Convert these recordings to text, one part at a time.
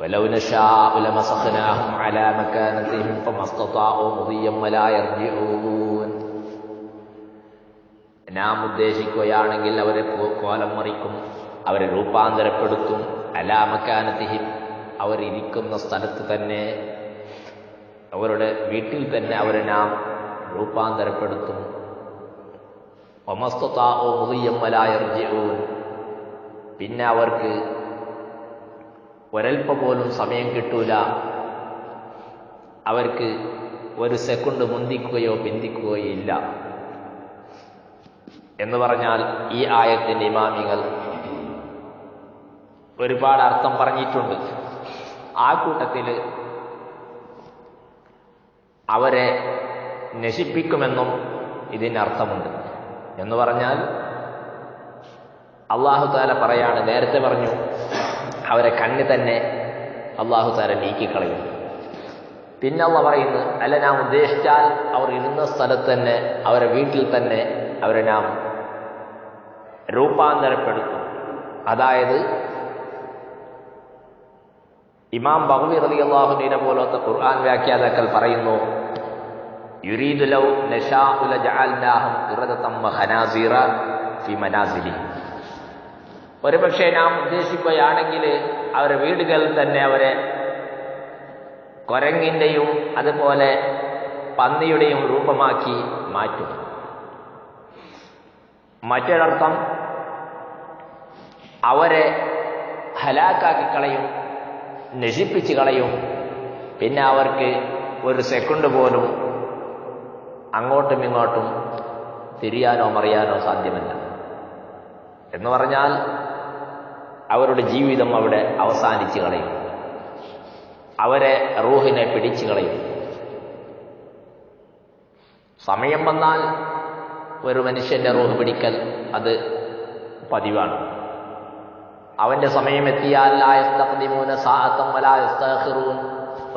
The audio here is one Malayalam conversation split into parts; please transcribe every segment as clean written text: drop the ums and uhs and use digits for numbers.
വലൗ നശാഉ ലമസഖ്നാഹും അലാ മകാനതിഹിം ഫമസ്തതാഉ മുദിയ്യം വലാ യർജിഊൻ. നാം ഉദ്ദേശിക്കുകയാണെങ്കിൽ അവരെ കോലം മറിക്കും, അവരെ രൂപാന്തരപ്പെടുത്തും. അലാ മകാനതിഹിം, അവരിയ്ക്കുന്ന സ്ഥലത്ത് തന്നെ, അവരുടെ വീട്ടിൽ തന്നെ അവരെ നാം രൂപാന്തരപ്പെടുത്തും. വമസ്തതാഉ മുദിയ്യം വലാ യർജിഊൻ, പിന്നെ അവർക്ക് ഒരൽപ്പ പോലും സമയം കിട്ടൂല, അവർക്ക് ഒരു സെക്കൻഡ് മുന്തിക്കുകയോ പിന്തിക്കുകയോ ഇല്ല എന്ന് പറഞ്ഞാൽ ഈ ആയത്തിന്റെ ഇമാമികൾ ഒരുപാട് അർത്ഥം പറഞ്ഞിട്ടുണ്ട്. ആ കൂട്ടത്തിൽ അവരെ നശിപ്പിക്കുമെന്നും ഇതിനർത്ഥമുണ്ട്. എന്ന് പറഞ്ഞാൽ അല്ലാഹു തആല പറയാണ്, നേരത്തെ പറഞ്ഞു അവരെ കണ്ണ് തന്നെ അല്ലാഹു തആല നീക്കിക്കളയും. പിന്നെ അല്ലാഹു പറയുന്നു, അല്ല നാം ഉദ്ദേശിച്ചാൽ അവർ ഇരുന്ന സ്ഥലത്ത് തന്നെ, അവരെ വീട്ടിൽ തന്നെ അവരെ നാം രൂപാന്തരപ്പെടുത്തും. അതായത് ഇമാം ബഗ്വി റളിയല്ലാഹു അൻഹു പോലത്തെ ഖുർആൻ വ്യാഖ്യാതാക്കൾ പറയുന്നു, യുരീദു ലൗ നശാഉ ലജഅൽനാഹും ഖിറദതൻ വഖനാസിറ ഫി മനാസിലിഹിം. ഒരുപക്ഷെ നാം ഉദ്ദേശിക്കുകയാണെങ്കിൽ അവരുടെ വീടുകളിൽ തന്നെ അവരെ കുരങ്ങിൻ്റെയും അതുപോലെ പന്നിയുടെയും രൂപമാക്കി മാറ്റും. മറ്റൊരർത്ഥം അവരെ ഹലാക്കാക്കി കളയും, നശിപ്പിച്ച് കളയും. പിന്നെ അവർക്ക് ഒരു സെക്കൻഡ് പോലും അങ്ങോട്ടും ഇങ്ങോട്ടും തിരിയാനോ മറിയാനോ സാധ്യമല്ല. എന്ന് പറഞ്ഞാൽ അവരുടെ ജീവിതം അവിടെ അവസാനിച്ച് കളയും, അവരെ റൂഹിനെ പിടിച്ചു കളയും. സമയം വന്നാൽ ഒരു മനുഷ്യന്റെ റൂഹ് പിടിക്കൽ അത് പതിവാണ്. അവന്റെ സമയമെത്തിയാൽ ലാ യസ്തഖ്ദിമൂന സാഅത്തൻ വലാ യസ്തഅഖിറൂൻ,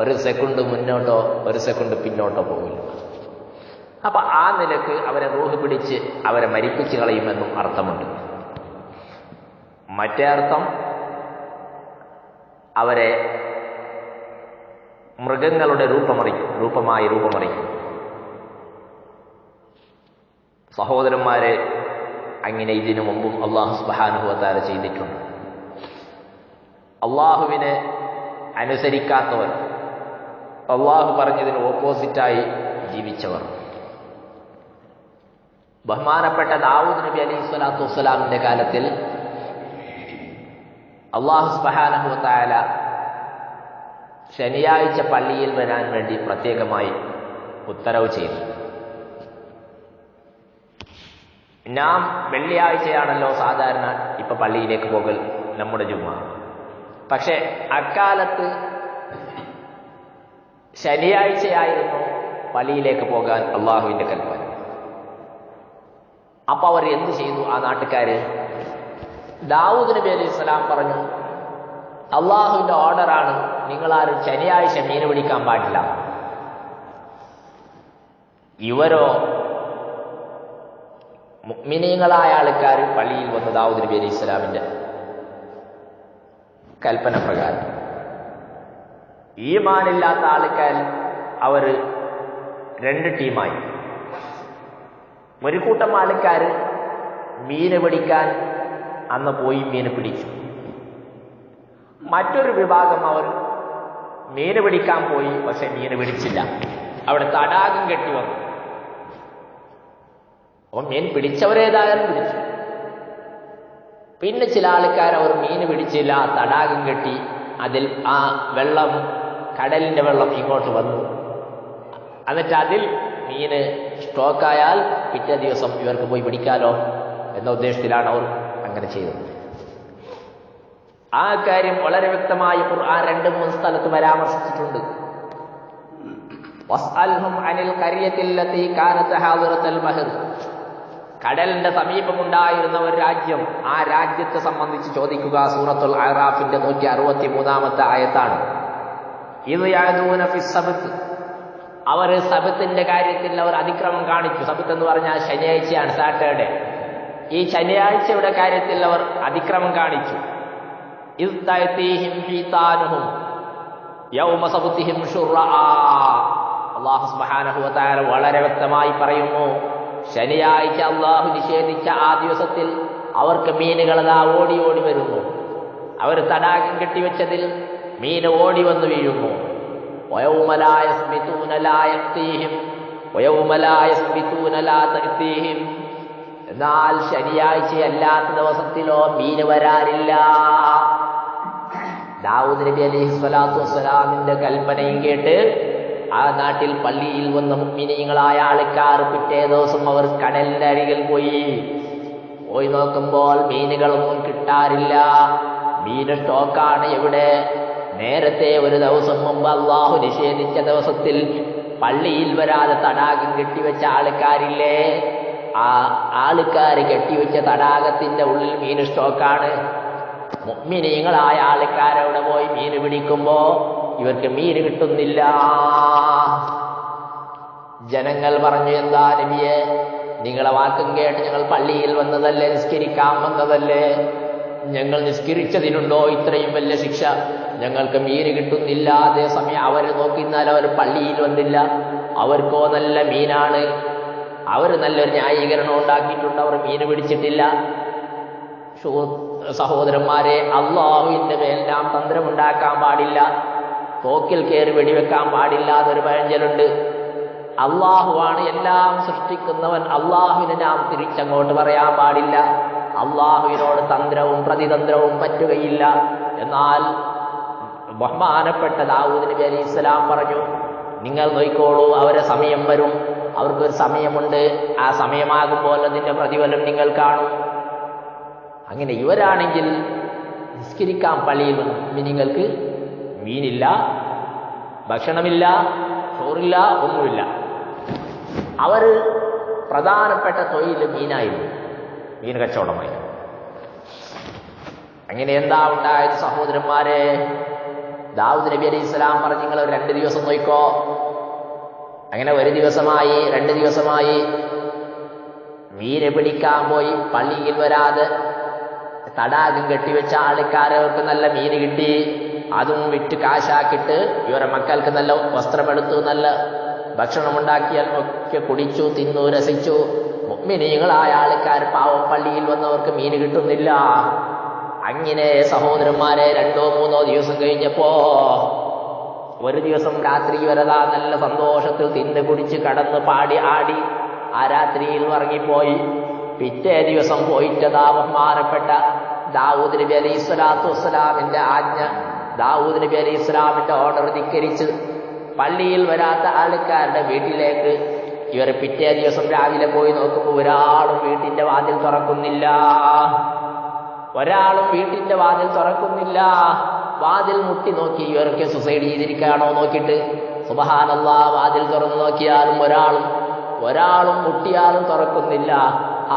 ഒരു സെക്കൻഡ് മുന്നോട്ടോ ഒരു സെക്കൻഡ് പിന്നോട്ടോ പോകില്ല. അപ്പൊ ആ നിലക്ക് അവരെ റൂഹ് പിടിച്ച് അവരെ മരിപ്പിച്ച് കളയുമെന്നും അർത്ഥമുണ്ട്. മറ്റേ അർത്ഥം അവരെ മൃഗങ്ങളുടെ രൂപമായി രൂപമറിക്കും. സഹോദരന്മാരെ, അങ്ങനെ ഇതിനു മുമ്പും അല്ലാഹു സുബ്ഹാനഹു വ തആല ചെയ്തിട്ടുണ്ട്. അള്ളാഹുവിനെ അനുസരിക്കാത്തവർ, അള്ളാഹു പറഞ്ഞതിന് ഓപ്പോസിറ്റായി ജീവിച്ചവർ. ബഹുമാനപ്പെട്ട ദാവൂദ് നബി അലൈഹി സ്വലാത്തു വസ്സലാമിന്റെ കാലത്തിൽ അല്ലാഹു സുബ്ഹാനഹു വ തആല ശനിയാഴ്ച പള്ളിയിൽ വരാൻ വേണ്ടി പ്രത്യേകമായി ഉത്തരവ് ചെയ്തു. നാം വെള്ളിയാഴ്ചയാണല്ലോ സാധാരണ ഇപ്പൊ പള്ളിയിലേക്ക് പോകൽ നമ്മുടെ ജുമുഅ. പക്ഷെ അക്കാലത്ത് ശനിയാഴ്ചയായിരുന്നു പള്ളിയിലേക്ക് പോകാൻ അള്ളാഹുവിന്റെ കൽപ്പന. അപ്പൊ അവർ എന്ത് ചെയ്തു? ആ നാട്ടുകാര് ദാവൂദ് നബി അലൈഹി സ്വലാം പറഞ്ഞു, അള്ളാഹുവിന്റെ ഓർഡറാണ്, നിങ്ങളാരും ശനിയാഴ്ച മീൻ പിടിക്കാൻ പാടില്ല. ഇവരോ മുഅ്മിനീങ്ങളായ ആൾക്കാർ പള്ളിയിൽ വന്ന് ദാവൂദ് നബി അലൈഹി സ്വലാമിന്റെ കൽപ്പന പ്രകാരം, ഈമാനില്ലാത്ത ആൾക്കാർ അവർ രണ്ട് ടീമായി. ഒരു കൂട്ടം ആൾക്കാർ മീന് പിടിക്കാൻ അന്ന് പോയി മീന് പിടിച്ചു. മറ്റൊരു വിഭാഗം അവർ മീന് പിടിക്കാൻ പോയി, പക്ഷെ മീന് പിടിച്ചില്ല. അവിടെ തടാകം കെട്ടി വന്നു. അപ്പോൾ മീൻ പിടിച്ചവരേതായാലും പിടിച്ചു. പിന്നെ ചില ആൾക്കാർ അവർ മീന് പിടിച്ചില്ല, തടാകം കെട്ടി, അതിൽ ആ വെള്ളം, കടലിന്റെ വെള്ളം ഇങ്ങോട്ട് വന്നു. എന്നിട്ട് അതിൽ മീന് സ്റ്റോക്കായാൽ പിറ്റേ ദിവസം ഇവർക്ക് പോയി പിടിക്കാലോ എന്ന ഉദ്ദേശത്തിലാണ് അവർ അങ്ങനെ ചെയ്തത്. ആ കാര്യം വളരെ വ്യക്തമായി ഖുർആൻ 2-3 സ്ഥലത്ത് പരാമർശിച്ചിട്ടുണ്ട്. വസ്അൽഹും അനിൽ ഖരിയത്തില്ലതി കാനത് ഹാദിറത്തുൽ ബഹർ, കടലിന്റെ സമീപമുണ്ടായിരുന്ന ഒരു രാജ്യം, ആ രാജ്യത്തെ സംബന്ധിച്ച് ചോദിക്കുക. സൂറത്തുൽ അഅറാഫിന്റെ 163-ാമത്തെ ആയത്താണ്. ഇത് യഅദൂന ഫിസ് സബ്ത്, അവർ സബത്തിന്റെ കാര്യത്തിൽ അവർ അതിക്രമം കാണിച്ചു. സബത്ത് എന്ന് പറഞ്ഞാൽ ശനിയാഴ്ചയാണ്, സാറ്റർഡേ. ഈ ശനിയാഴ്ചയുടെ കാര്യത്തിൽ അവർ അതിക്രമം കാണിച്ചു. യൗമ സബ്തിഹിം ശുർആ. അല്ലാഹു സുബ്ഹാനഹു വ തആല വളരെ വ്യക്തമായി പറയുന്നു, ശനിയാഴ്ച അല്ലാഹു നിഷേധിച്ച ആ ദിവസത്തിൽ അവർക്ക് മീനുകളതാ ഓടി ഓടി വരുന്നു. അവർ തടാകം കെട്ടിവെച്ചതിൽ മീൻ ഓടി വന്നു വീഴുന്നു. വയൗമ ലാ യസ്ബിതൂന ലാ യഅ്തീഹിം വയൗമ ലാ യസ്ബിതൂന ലാ തഅ്തീഹിം. എന്നാൽ ശനിയാഴ്ചയല്ലാത്ത ദിവസത്തിലോ മീൻ വരാറില്ല. ദാവൂദ് നബി അലൈഹി സ്വലാത്തു വസ്സലാമിന്റെ കൽപ്പനയും കേട്ട് ആ നാട്ടിൽ പള്ളിയിൽ വന്ന മുഅ്മിനീങ്ങളായ ആൾക്കാർ പിറ്റേ ദിവസം അവർ കടലിന്റെ അരികിൽ പോയി നോക്കുമ്പോൾ മീനുകളൊന്നും കിട്ടാറില്ല. മീൻ സ്റ്റോക്കാണ് എവിടെ? നേരത്തെ ഒരു ദിവസം മുമ്പ് അള്ളാഹു നിഷേധിച്ച ദിവസത്തിൽ പള്ളിയിൽ വരാതെ തടാകം കെട്ടിവെച്ച ആൾക്കാരില്ലേ, ആ ആൾക്കാർ കെട്ടിവെച്ച തടാകത്തിന്റെ ഉള്ളിൽ മീൻ സ്റ്റോക്കാണ്. മുഅ്മിനീങ്ങളായ ആൾക്കാരവിടെ പോയി മീൻ പിടിക്കുമ്പോ ഇവർക്ക് മീൻ കിട്ടുന്നില്ല. ജനങ്ങൾ പറഞ്ഞു, എന്താ നബിയെ, നിങ്ങളെ വാക്കും കേട്ട് ഞങ്ങൾ പള്ളിയിൽ വന്നതല്ലേ, നിസ്കരിക്കാൻ വന്നതല്ലേ, ഞങ്ങൾ നിസ്കരിച്ചതിനുണ്ടോ ഇത്രയും വലിയ ശിക്ഷ? ഞങ്ങൾക്ക് മീൻ കിട്ടുന്നില്ല. അതേസമയം അവർ നോക്കിന്നാൽ അവർ പള്ളിയിൽ വന്നില്ല, അവർക്കോ നല്ല മീനാണ്, അവർ നല്ലൊരു ന്യായീകരണം ഉണ്ടാക്കിയിട്ടുണ്ട്, അവർ മീൻ പിടിച്ചിട്ടില്ല. സഹോദരന്മാരെ, അള്ളാഹുവിന്റെ മേൽ നാം തന്ത്രമുണ്ടാക്കാൻ പാടില്ല, തോക്കിൽ കയറി വെടിവെക്കാൻ പാടില്ല എന്നൊരു പഴഞ്ചൊല്ലുണ്ട്. അള്ളാഹുവാണ് എല്ലാം സൃഷ്ടിക്കുന്നവൻ, അള്ളാഹുവിനെ നാം തിരിച്ചങ്ങോട്ട് പറയാൻ പാടില്ല. അള്ളാഹുവിനോട് തന്ത്രവും പ്രതിതന്ത്രവും പറ്റുകയില്ല. എന്നാൽ ബഹുമാനപ്പെട്ട ദാവൂദ് നബി അലൈഹി സ്വലാം പറഞ്ഞു, നിങ്ങൾ നോയിക്കോളൂ, അവരെ സമയം വരും, അവർക്കൊരു സമയമുണ്ട്, ആ സമയമാകുമ്പോൾ അതിന്റെ പ്രതിഫലം നിങ്ങൾ കാണും. അങ്ങനെ ഇവരാണെങ്കിൽ നിസ്കരിക്കാൻ പള്ളിയിൽ വന്നു, നിങ്ങൾക്ക് മീനില്ല, ഭക്ഷണമില്ല, ചോറില്ല, ഒന്നുമില്ല. അവർ പ്രധാനപ്പെട്ട തൊഴിൽ മീനായിരുന്നു, മീൻ കച്ചവടമായിരുന്നു. അങ്ങനെ എന്താ ഉണ്ടായത് സഹോദരന്മാരെ? ദാവൂദ് നബി അലൈഹി സ്വലാം പറഞ്ഞു, നിങ്ങൾ 2 ദിവസം നോയിക്കോ. അങ്ങനെ 1 ദിവസമായി, 2 ദിവസമായി. മീനെ പിടിക്കാൻ പോയി പള്ളിയിൽ വരാതെ തടാകം കെട്ടിവെച്ച ആൾക്കാരവർക്ക് നല്ല മീൻ കിട്ടി. അതും വിറ്റ് കാശാക്കിയിട്ട് ഇവരെ മക്കൾക്ക് നല്ല വസ്ത്രമെടുത്തു, നല്ല ഭക്ഷണമുണ്ടാക്കിയാൽ ഒക്കെ കുടിച്ചു, തിന്നു, രസിച്ചു. മുഅ്മിനീങ്ങളായ ആൾക്കാർ പാവം പള്ളിയിൽ വന്നവർക്ക് മീൻ കിട്ടുന്നില്ല. അങ്ങനെ സഹോദരന്മാരെ 2-3 ദിവസം കഴിഞ്ഞപ്പോ ഒരു ദിവസം രാത്രി വരതാ നല്ല സന്തോഷത്തിൽ തിന്ന് കുടിച്ച് കടന്ന് പാടി ആടി ആ രാത്രിയിൽ ഉറങ്ങിപ്പോയി. പിറ്റേ ദിവസം പോയിട്ടതാ ബഹുമാനപ്പെട്ട ദാവൂദ് നബി അലൈഹി സ്വലാത്തു വസ്സലാമിന്റെ ആജ്ഞ, ദാവൂദ് നബി അലൈഹി സ്വലാമിന്റെ ഓർഡർ ധിക്കരിച്ച് പള്ളിയിൽ വരാത്ത ആൾക്കാരുടെ വീട്ടിലേക്ക് ഇവർ പിറ്റേ ദിവസം രാവിലെ പോയി നോക്കുമ്പോൾ ഒരാളും വീട്ടിന്റെ വാതിൽ തുറക്കുന്നില്ല. വാതിൽ മുട്ടി നോക്കി, ഇവരൊക്കെ സുസൈഡ് ചെയ്തിരിക്കുകയാണോ നോക്കിയിട്ട് സുബ്ഹാനല്ലാഹ്, വാതിൽ തുറന്നു നോക്കിയാലും ഒരാളും മുട്ടിയാലും തുറക്കുന്നില്ല.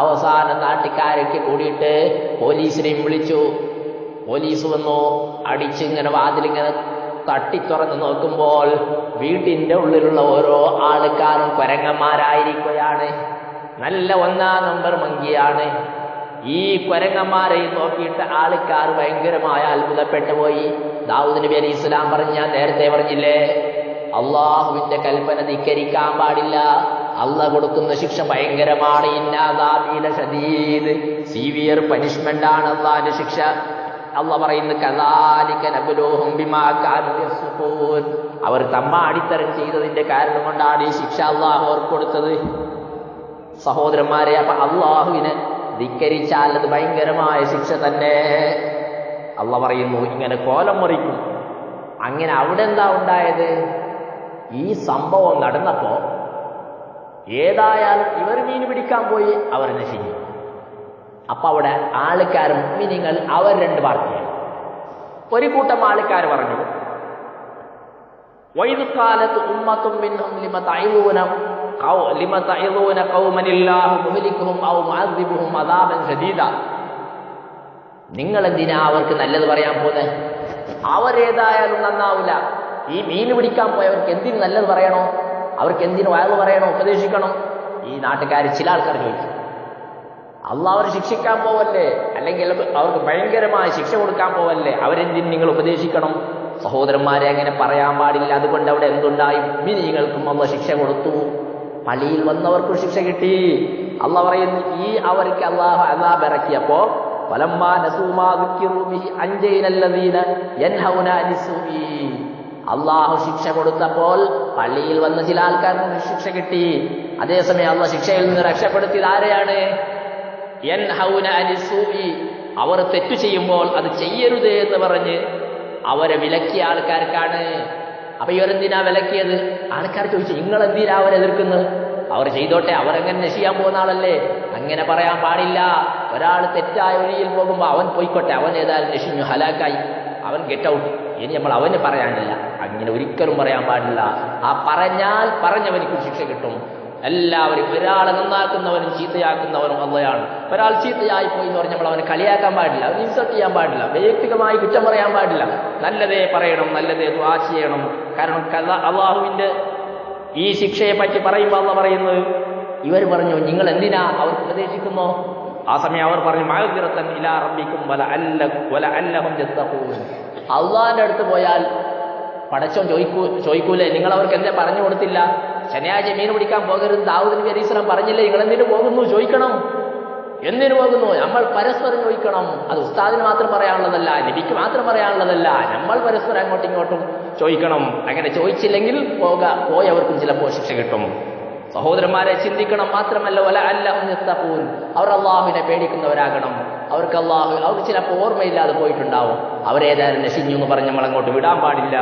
അവസാനം നാട്ടുകാരൊക്കെ കൂടിയിട്ട് പോലീസിനെയും വിളിച്ചു. പോലീസ് വന്നു, അടിച്ചിങ്ങനെ വാതിലിങ്ങനെ തട്ടിത്തുറന്ന് നോക്കുമ്പോൾ വീട്ടിന്റെ ഉള്ളിലുള്ള ഓരോ ആൾക്കാരും കുരങ്ങന്മാരായിരിക്കുകയാണ്. നല്ല 1-ാം നമ്പർ മങ്കിയാണ്. ഈ കുരങ്ങന്മാരെ നോക്കിയിട്ട് ആൾക്കാർ ഭയങ്കരമായ അത്ഭുതപ്പെട്ടു പോയി. ദാവൂദ് നബി അലൈഹി സ്വലാം പറഞ്ഞു, ഞാൻ നേരത്തെ പറഞ്ഞില്ലേ, അള്ളാഹുവിന്റെ കൽപ്പന ധിക്കരിക്കാൻ പാടില്ല, അള്ളാഹ് കൊടുക്കുന്ന ശിക്ഷ ഭയങ്കരമാണ്. ഇന്നാദാബീല ഷദീദ്, സീവിയർ പനിഷ്മെന്റ് ആണ് അള്ളാഹിന്റെ ശിക്ഷ. അള്ളാഹ് പറയുന്നു, കദാലിക നബ്ലൂഹും ബിമാ കാനൂ യസ്ഫൂൻ, അവർ തമ്മാടിത്തരം ചെയ്തതിന്റെ കാരണം കൊണ്ടാണ് ഈ ശിക്ഷ അള്ളാഹു അവർക്ക് കൊടുത്തത്. സഹോദരന്മാരെ, അപ്പൊ അള്ളാഹുവിനെ ധിക്കരിച്ചാൽ അത് ഭയങ്കരമായ ശിക്ഷ തന്നെ. അള്ളാഹ് പറയുന്നു, ഇങ്ങനെ കോലം മറിക്കും. അങ്ങനെ അവിടെ എന്താ ഉണ്ടായത്? ഈ സംഭവം നടന്നപ്പോ ഏതായാലും ഇവർ മീൻ പിടിക്കാൻ പോയി, അവർ നശിച്ചു. അപ്പൊ അവിടെ ആൾക്കാർ മുഅ്മിനീങ്ങൾ അവർ 2 പാർട്ടിയായി. ഒരു കൂട്ടം ആൾക്കാർ പറഞ്ഞു, വൈദ് ഖാലത് ഉമ്മത്തും മിൻഹും ലിമ തഅിദൂന ഖൗമനില്ലാഹു മുഹ്ലികുഹും ഔ മുഅദ്ദിബുഹും അദാബൻ ശദീദ. നിങ്ങൾ എന്തിനാ അവർക്ക് നല്ലത് പറയാൻ പോകുന്നത്? അവരേതായാലും നന്നാവില്ല. ഈ മീൻ പിടിക്കാൻ പോയവർക്ക് എന്തിന് നല്ലത് പറയണോ? അവർക്ക് എന്തിന് വയറ് പറയണോ, ഉപദേശിക്കണം? ഈ നാട്ടുകാർ ചില ആൾക്കാർ ചോദിച്ചു. അള്ളാഹ് അവർ ശിക്ഷിക്കാൻ പോവല്ലേ, അല്ലെങ്കിൽ അവർക്ക് ഭയങ്കരമായ ശിക്ഷ കൊടുക്കാൻ പോവല്ലേ, അവരെന്തിന് നിങ്ങൾ ഉപദേശിക്കണം? സഹോദരന്മാരെ അങ്ങനെ പറയാൻ പാടില്ല. അതുകൊണ്ട് അവിടെ എന്തുണ്ടായി? മുഅ്മിനീങ്ങൾക്കും അല്ലാഹ് ശിക്ഷ കൊടുത്തു, പള്ളിയിൽ വന്നവർക്കും ശിക്ഷ കിട്ടി. അല്ലാഹ് പറയുന്നു, ഈ അവർക്ക് അല്ലാഹു അദാബ് ഇറക്കിയപ്പോ ഫലമ്മാ നസൂ മാ ദുക്കിറൂ ബിഹി അൻജൈനല്ലദീന യൻഹൗന അനിസ്സൂഇ, അല്ലാഹു ശിക്ഷ കൊടുത്തപ്പോൾ പള്ളിയിൽ വന്ന ചില ആൾക്കാർക്ക് ശിക്ഷ കിട്ടി. അതേസമയം അല്ലാഹ് ശിക്ഷയിൽ നിന്ന് രക്ഷപ്പെടുത്തിയത് ആരെയാണ്? യൻഹൗന അനിസ്സൂഇ, അവർ തെറ്റു ചെയ്യുമ്പോൾ അത് ചെയ്യരുത് എന്ന് പറഞ്ഞ് അവരെ വിലക്കിയ ആൾക്കാർക്കാണ്. അപ്പൊ ഇവരെന്തിനാ വിലക്കിയത്? ആൾക്കാർ ചോദിച്ചു, നിങ്ങൾ എന്തിനാ അവരെ എതിർക്കുന്നത്? അവർ ചെയ്തോട്ടെ, അവരെങ്ങനെ നശിയാൻ പോകുന്ന ആളല്ലേ. അങ്ങനെ പറയാൻ പാടില്ല. ഒരാൾ തെറ്റായ വഴിയിൽ പോകുമ്പോൾ അവൻ പോയിക്കോട്ടെ, അവൻ ഏതായാലും നശിഞ്ഞു, ഹലാക്കായി, അവൻ ഗെറ്റ് ഔട്ട്, ഇനി നമ്മൾ അവന് പറയാനില്ല. അങ്ങനെ ഒരിക്കലും പറയാൻ പാടില്ല. ആ പറഞ്ഞാൽ പറഞ്ഞവനിക്കും ശിക്ഷ കിട്ടും. എല്ലാവരും, ഒരാളെ നന്നാക്കുന്നവനും ചീത്തയാക്കുന്നവനും അള്ളയാണ്. ഒരാൾ ചീത്തയായി പോയി എന്ന് പറഞ്ഞാൽ നമ്മൾ അവനെ കളിയാക്കാൻ പാടില്ല, അവന് ഇൻസൾട്ട് ചെയ്യാൻ പാടില്ല, വൈയക്തികമായി കുറ്റം പറയാൻ പാടില്ല. നല്ലതേ പറയണം, നല്ലതേ ദുആ ചെയ്യണം. കാരണം അള്ളാഹുവിന്റെ ഈ ശിക്ഷയെ പറ്റി പറയുമ്പോൾ അള്ളാഹ് പറയുന്നത്, ഇവർ പറഞ്ഞു നിങ്ങൾ എന്തിനാ അവർക്ക് ഉപദേശിക്കുന്നു? ആ സമയം അവർ പറഞ്ഞു, മഅ്ദിറത്തൻ ഇലാ റബ്ബിക്കും വലഅല്ലഹും യത്തഖൂൻ, അള്ളാഹിന്റെ അടുത്ത് പോയാൽ പടച്ചോൻ ചോദിക്കൂലേ, നിങ്ങൾ അവർക്ക് എന്തേ പറഞ്ഞു കൊടുത്തില്ല? ശനിയാഴ്ച മീൻ പിടിക്കാൻ പോകരുത് ദാവൂദ് നബി അലൈഹി സ്വലാം പറഞ്ഞില്ലേ, നിങ്ങൾ എന്തിനു പോകുന്നു ചോദിക്കണം. എന്തിനു പോകുന്നു? നമ്മൾ പരസ്പരം ചോദിക്കണം. അത് ഉസ്താദിന് മാത്രം പറയാനുള്ളതല്ല, നബിക്ക് മാത്രം പറയാനുള്ളതല്ല. നമ്മൾ പരസ്പരം അങ്ങോട്ടും ഇങ്ങോട്ടും ചോദിക്കണം. അങ്ങനെ ചോദിച്ചില്ലെങ്കിൽ പോയവർക്കും ചിലപ്പോൾ ശിക്ഷ കിട്ടും. സഹോദരന്മാരെ ചിന്തിക്കണം. മാത്രമല്ല വലഅല്ലഹും യത്തഖൂൻ, അവർ അള്ളാഹുവിനെ പേടിക്കുന്നവരാകണം. അവർക്ക് ചിലപ്പോൾ ഓർമ്മയില്ലാതെ പോയിട്ടുണ്ടാവും. അവരേതായാലും നശിഞ്ഞു എന്ന് പറഞ്ഞ് നമ്മൾ അങ്ങോട്ട് വിടാൻ പാടില്ല.